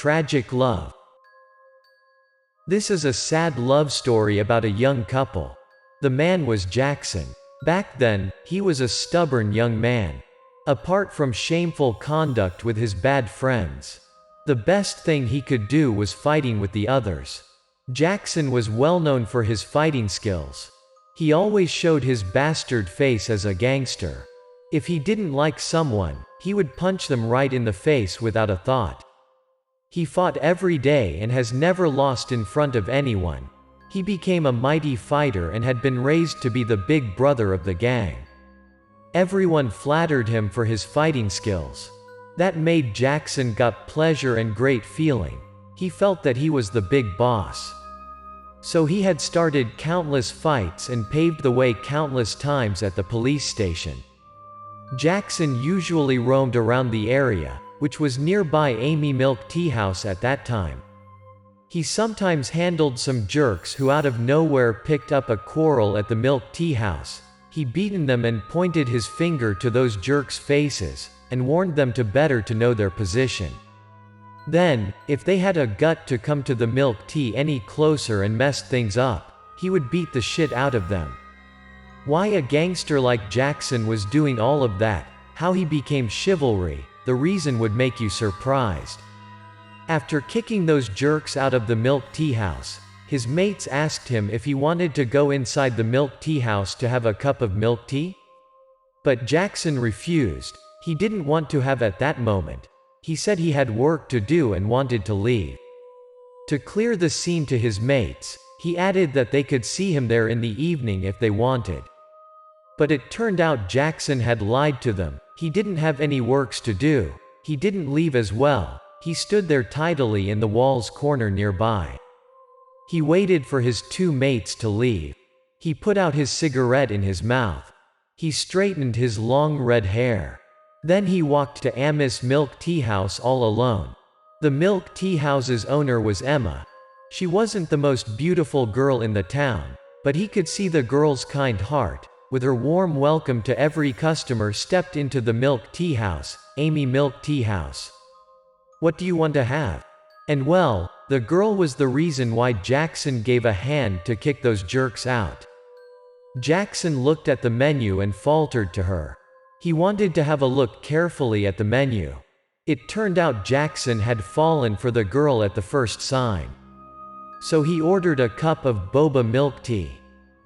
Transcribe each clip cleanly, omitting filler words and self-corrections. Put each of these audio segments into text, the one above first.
Tragic love. This is a sad love story about a young couple. The man was Jackson. Back then, he was a stubborn young man. Apart from shameful conduct with his bad friends, the best thing he could do was fighting with the others. Jackson was well known for his fighting skills. He always showed his bastard face as a gangster. If he didn't like someone, he would punch them right in the face without a thought. He fought every day and has never lost in front of anyone. He became a mighty fighter and had been raised to be the big brother of the gang. Everyone flattered him for his fighting skills. That made Jackson got pleasure and great feeling. He felt that he was the big boss. So he had started countless fights and paved the way countless times at the police station. Jackson usually roamed around the area, which was nearby Amy Milk Tea House at that time. He sometimes handled some jerks who out of nowhere picked up a quarrel at the Milk Tea House. He beaten them and pointed his finger to those jerks' faces, and warned them to better to know their position. Then, if they had a gut to come to the milk tea any closer and mess things up, he would beat the shit out of them. Why a gangster like Jackson was doing all of that, how he became chivalry, the reason would make you surprised. After kicking those jerks out of the milk tea house, his mates asked him if he wanted to go inside the milk tea house to have a cup of milk tea. But Jackson refused. He didn't want to have at that moment. He said he had work to do and wanted to leave. To clear the scene to his mates, he added that they could see him there in the evening if they wanted. But it turned out Jackson had lied to them. He didn't have any works to do. He didn't leave as well. He stood there tidily in the wall's corner nearby. He waited for his two mates to leave. He put out his cigarette in his mouth. He straightened his long red hair. Then he walked to Ami's Milk Tea House all alone. The Milk Tea House's owner was Emma. She wasn't the most beautiful girl in the town, but he could see the girl's kind heart. With her warm welcome to every customer stepped into the Milk Tea House, Amy Milk Tea House. "What do you want to have?" And well, the girl was the reason why Jackson gave a hand to kick those jerks out. Jackson looked at the menu and faltered to her. He wanted to have a look carefully at the menu. It turned out Jackson had fallen for the girl at the first sign. So he ordered a cup of boba milk tea.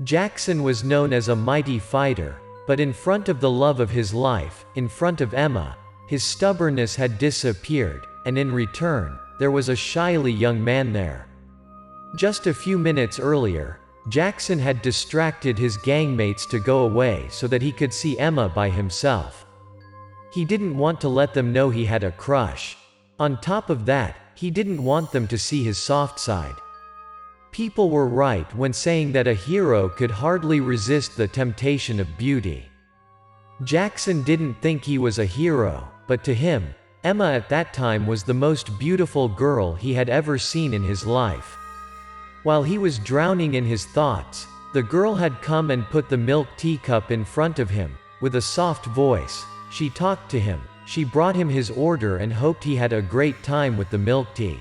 Jackson was known as a mighty fighter, but in front of the love of his life, in front of Emma, his stubbornness had disappeared, and in return, there was a shyly young man there. Just a few minutes earlier, Jackson had distracted his gangmates to go away so that he could see Emma by himself. He didn't want to let them know he had a crush. On top of that, he didn't want them to see his soft side. People were right when saying that a hero could hardly resist the temptation of beauty. Jackson didn't think he was a hero, but to him, Emma at that time was the most beautiful girl he had ever seen in his life. While he was drowning in his thoughts, the girl had come and put the milk teacup in front of him. With a soft voice, she talked to him. She brought him his order and hoped he had a great time with the milk tea.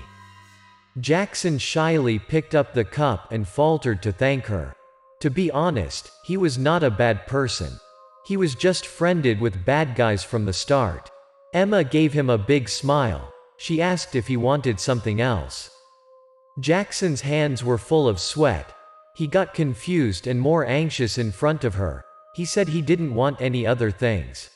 Jackson shyly picked up the cup and faltered to thank her. To be honest, he was not a bad person. He was just friended with bad guys from the start. Emma gave him a big smile. She asked if he wanted something else. Jackson's hands were full of sweat. He got confused and more anxious in front of her. He said he didn't want any other things.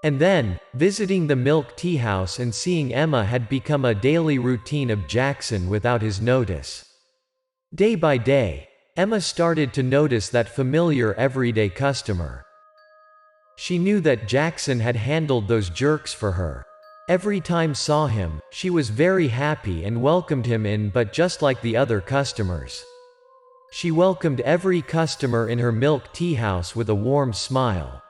And then, visiting the milk tea house and seeing Emma had become a daily routine of Jackson without his notice. Day by day, Emma started to notice that familiar everyday customer. She knew that Jackson had handled those jerks for her. Every time saw him, she was very happy and welcomed him in, but just like the other customers. She welcomed every customer in her milk tea house with a warm smile.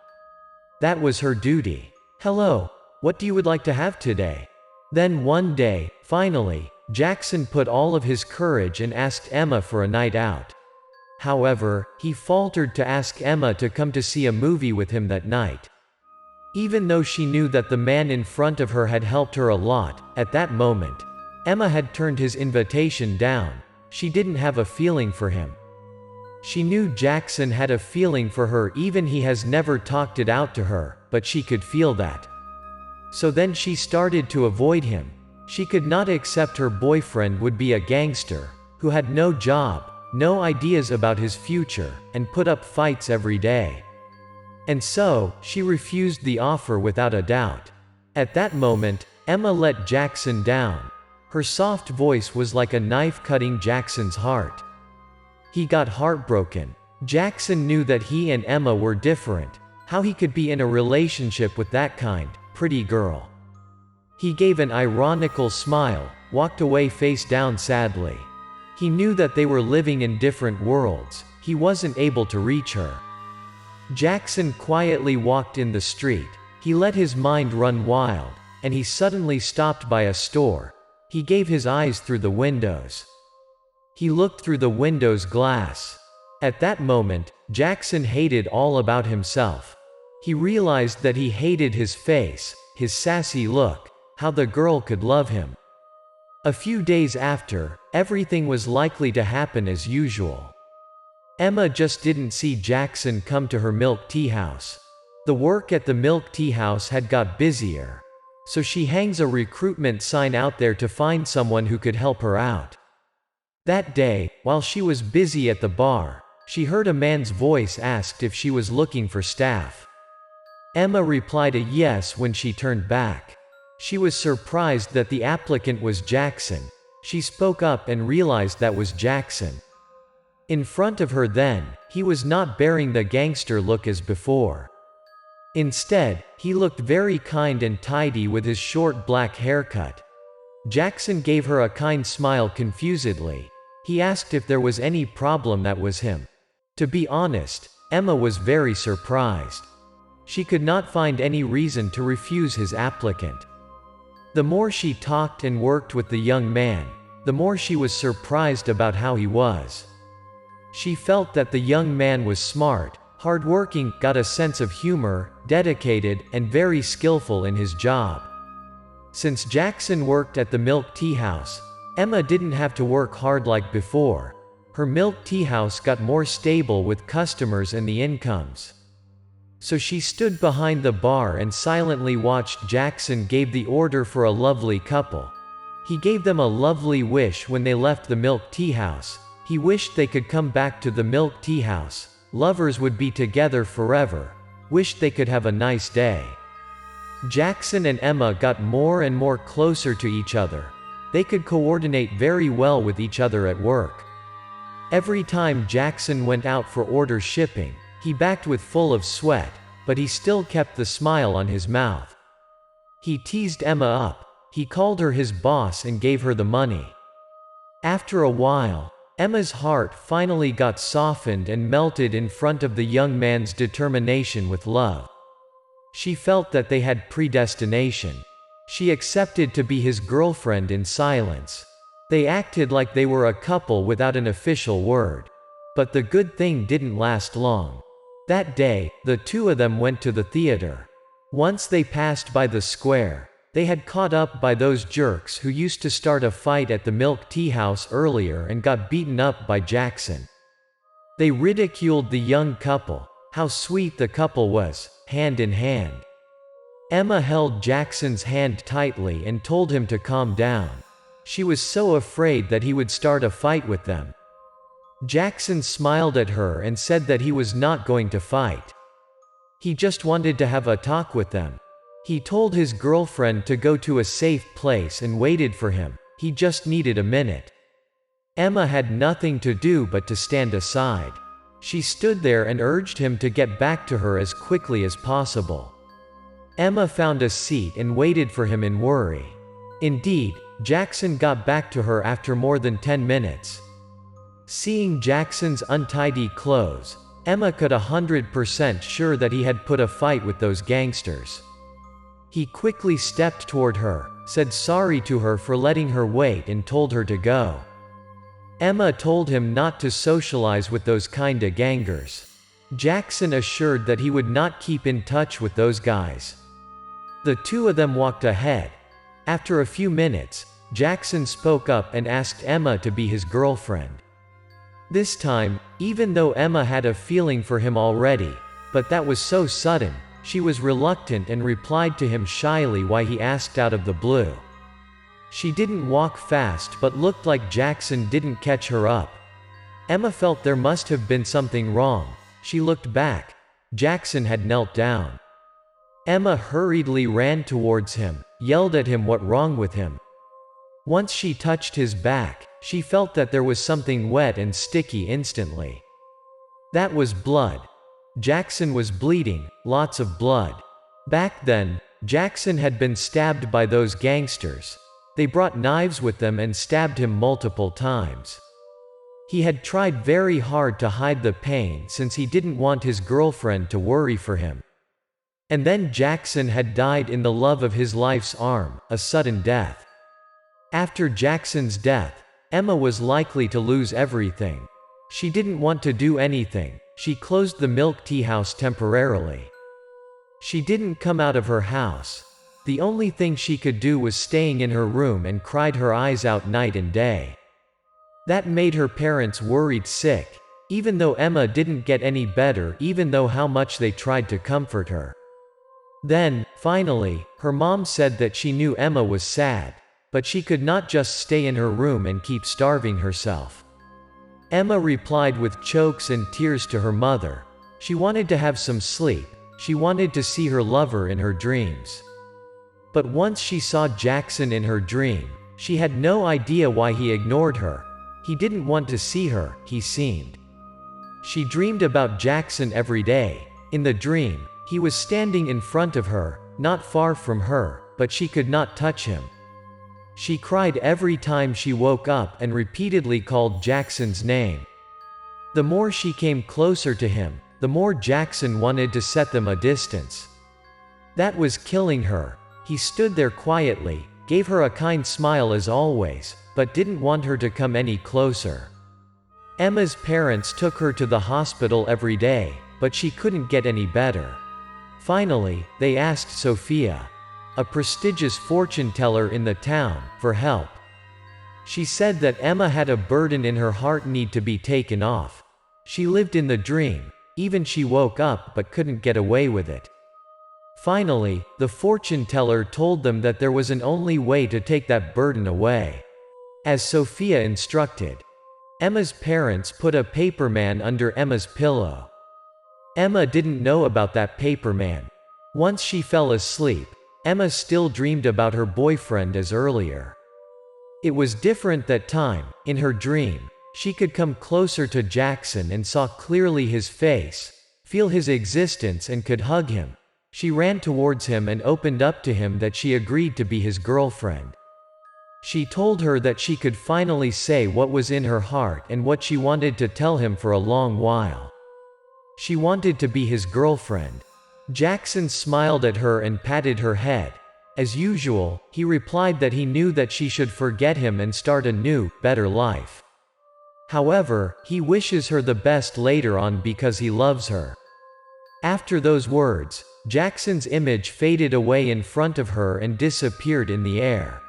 That was her duty. "Hello, what do you would like to have today?" Then one day, finally, Jackson put all of his courage and asked Emma for a night out. However, he faltered to ask Emma to come to see a movie with him that night. Even though she knew that the man in front of her had helped her a lot, at that moment, Emma had turned his invitation down. She didn't have a feeling for him. She knew Jackson had a feeling for her, even he has never talked it out to her, but she could feel that. So then she started to avoid him. She could not accept her boyfriend would be a gangster, who had no job, no ideas about his future, and put up fights every day. And so, she refused the offer without a doubt. At that moment, Emma let Jackson down. Her soft voice was like a knife cutting Jackson's heart. He got heartbroken. Jackson knew that he and Emma were different. How he could be in a relationship with that kind, pretty girl. He gave an ironical smile, walked away face down sadly. He knew that they were living in different worlds. He wasn't able to reach her. Jackson quietly walked in the street. He let his mind run wild, and he suddenly stopped by a store. He gave his eyes through the windows. He looked through the window's glass. At that moment, Jackson hated all about himself. He realized that he hated his face, his sassy look, how the girl could love him. A few days after, everything was likely to happen as usual. Emma just didn't see Jackson come to her milk tea house. The work at the milk tea house had got busier. So she hangs a recruitment sign out there to find someone who could help her out. That day, while she was busy at the bar, she heard a man's voice asked if she was looking for staff. Emma replied a yes when she turned back. She was surprised that the applicant was Jackson. She spoke up and realized that was Jackson. In front of her then, he was not bearing the gangster look as before. Instead, he looked very kind and tidy with his short black haircut. Jackson gave her a kind smile confusedly. He asked if there was any problem. That was him. To be honest, Emma was very surprised. She could not find any reason to refuse his applicant. The more she talked and worked with the young man, the more she was surprised about how he was. She felt that the young man was smart, hardworking, got a sense of humor, dedicated, and very skillful in his job. Since Jackson worked at the milk tea house, Emma didn't have to work hard like before. Her milk tea house got more stable with customers and the incomes. So she stood behind the bar and silently watched Jackson gave the order for a lovely couple. He gave them a lovely wish when they left the milk tea house. He wished they could come back to the milk tea house. Lovers would be together forever. Wished they could have a nice day. Jackson and Emma got more and more closer to each other. They could coordinate very well with each other at work. Every time Jackson went out for order shipping, he backed with full of sweat, but he still kept the smile on his mouth. He teased Emma up. He called her his boss and gave her the money. After a while, Emma's heart finally got softened and melted in front of the young man's determination with love. She felt that they had predestination. She accepted to be his girlfriend in silence. They acted like they were a couple without an official word. But the good thing didn't last long. That day, the two of them went to the theater. Once they passed by the square, they had caught up by those jerks who used to start a fight at the milk tea house earlier and got beaten up by Jackson. They ridiculed the young couple, how sweet the couple was, hand in hand. Emma held Jackson's hand tightly and told him to calm down. She was so afraid that he would start a fight with them. Jackson smiled at her and said that he was not going to fight. He just wanted to have a talk with them. He told his girlfriend to go to a safe place and waited for him. He just needed a minute. Emma had nothing to do but to stand aside. She stood there and urged him to get back to her as quickly as possible. Emma found a seat and waited for him in worry. Indeed, Jackson got back to her after more than 10 minutes. Seeing Jackson's untidy clothes, Emma could 100% sure that he had put a fight with those gangsters. He quickly stepped toward her, said sorry to her for letting her wait and told her to go. Emma told him not to socialize with those kinda gangers. Jackson assured that he would not keep in touch with those guys. The two of them walked ahead. After a few minutes, Jackson spoke up and asked Emma to be his girlfriend. This time, even though Emma had a feeling for him already, but that was so sudden, she was reluctant and replied to him shyly why he asked out of the blue. She didn't walk fast but looked like Jackson didn't catch her up. Emma felt there must have been something wrong. She looked back. Jackson had knelt down. Emma hurriedly ran towards him, yelled at him what wrong with him. Once she touched his back, she felt that there was something wet and sticky instantly. That was blood. Jackson was bleeding, lots of blood. Back then, Jackson had been stabbed by those gangsters. They brought knives with them and stabbed him multiple times. He had tried very hard to hide the pain since he didn't want his girlfriend to worry for him. And then Jackson had died in the love of his life's arm, a sudden death. After Jackson's death, Emma was likely to lose everything. She didn't want to do anything. She closed the milk tea house temporarily. She didn't come out of her house. The only thing she could do was staying in her room and cried her eyes out night and day. That made her parents worried sick, even though Emma didn't get any better, even though how much they tried to comfort her. Then, finally, her mom said that she knew Emma was sad, but she could not just stay in her room and keep starving herself. Emma replied with chokes and tears to her mother. She wanted to have some sleep. She wanted to see her lover in her dreams. But once she saw Jackson in her dream, she had no idea why he ignored her. He didn't want to see her, he seemed. She dreamed about Jackson every day. In the dream, he was standing in front of her, not far from her, but she could not touch him. She cried every time she woke up and repeatedly called Jackson's name. The more she came closer to him, the more Jackson wanted to set them a distance. That was killing her. He stood there quietly, gave her a kind smile as always, but didn't want her to come any closer. Emma's parents took her to the hospital every day, but she couldn't get any better. Finally, they asked Sophia, a prestigious fortune teller in the town, for help. She said that Emma had a burden in her heart need to be taken off. She lived in the dream, even she woke up but couldn't get away with it. Finally, the fortune teller told them that there was an only way to take that burden away. As Sophia instructed, Emma's parents put a paperman under Emma's pillow. Emma didn't know about that paperman. Once she fell asleep, Emma still dreamed about her boyfriend as earlier. It was different that time. In her dream, she could come closer to Jackson and saw clearly his face, feel his existence and could hug him. She ran towards him and opened up to him that she agreed to be his girlfriend. She told her that she could finally say what was in her heart and what she wanted to tell him for a long while. She wanted to be his girlfriend. Jackson smiled at her and patted her head. As usual, he replied that he knew that she should forget him and start a new, better life. However, he wishes her the best later on because he loves her. After those words, Jackson's image faded away in front of her and disappeared in the air.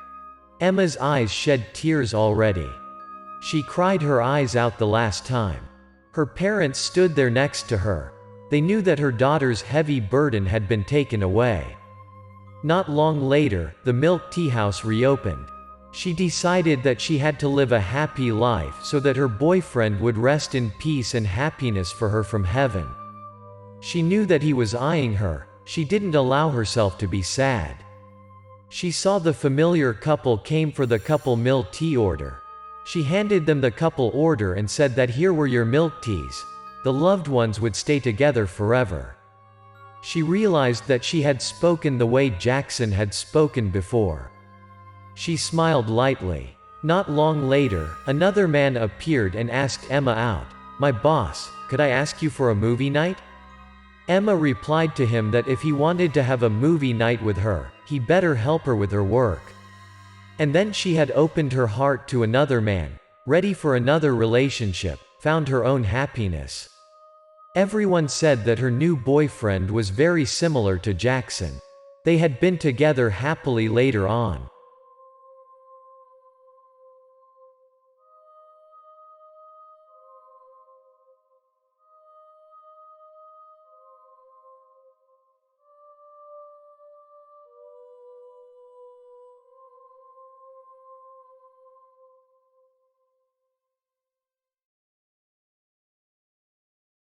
Emma's eyes shed tears already. She cried her eyes out the last time. Her parents stood there next to her. They knew that her daughter's heavy burden had been taken away. Not long later, the milk tea house reopened. She decided that she had to live a happy life so that her boyfriend would rest in peace and happiness for her from heaven. She knew that he was eyeing her. She didn't allow herself to be sad. She saw the familiar couple came for the couple milk tea order. She handed them the couple order and said that here were your milk teas. The loved ones would stay together forever. She realized that she had spoken the way Jackson had spoken before. She smiled lightly. Not long later, another man appeared and asked Emma out. "My boss, could I ask you for a movie night?" Emma replied to him that if he wanted to have a movie night with her, he better help her with her work. And then she had opened her heart to another man, ready for another relationship, found her own happiness. Everyone said that her new boyfriend was very similar to Jackson. They had been together happily later on.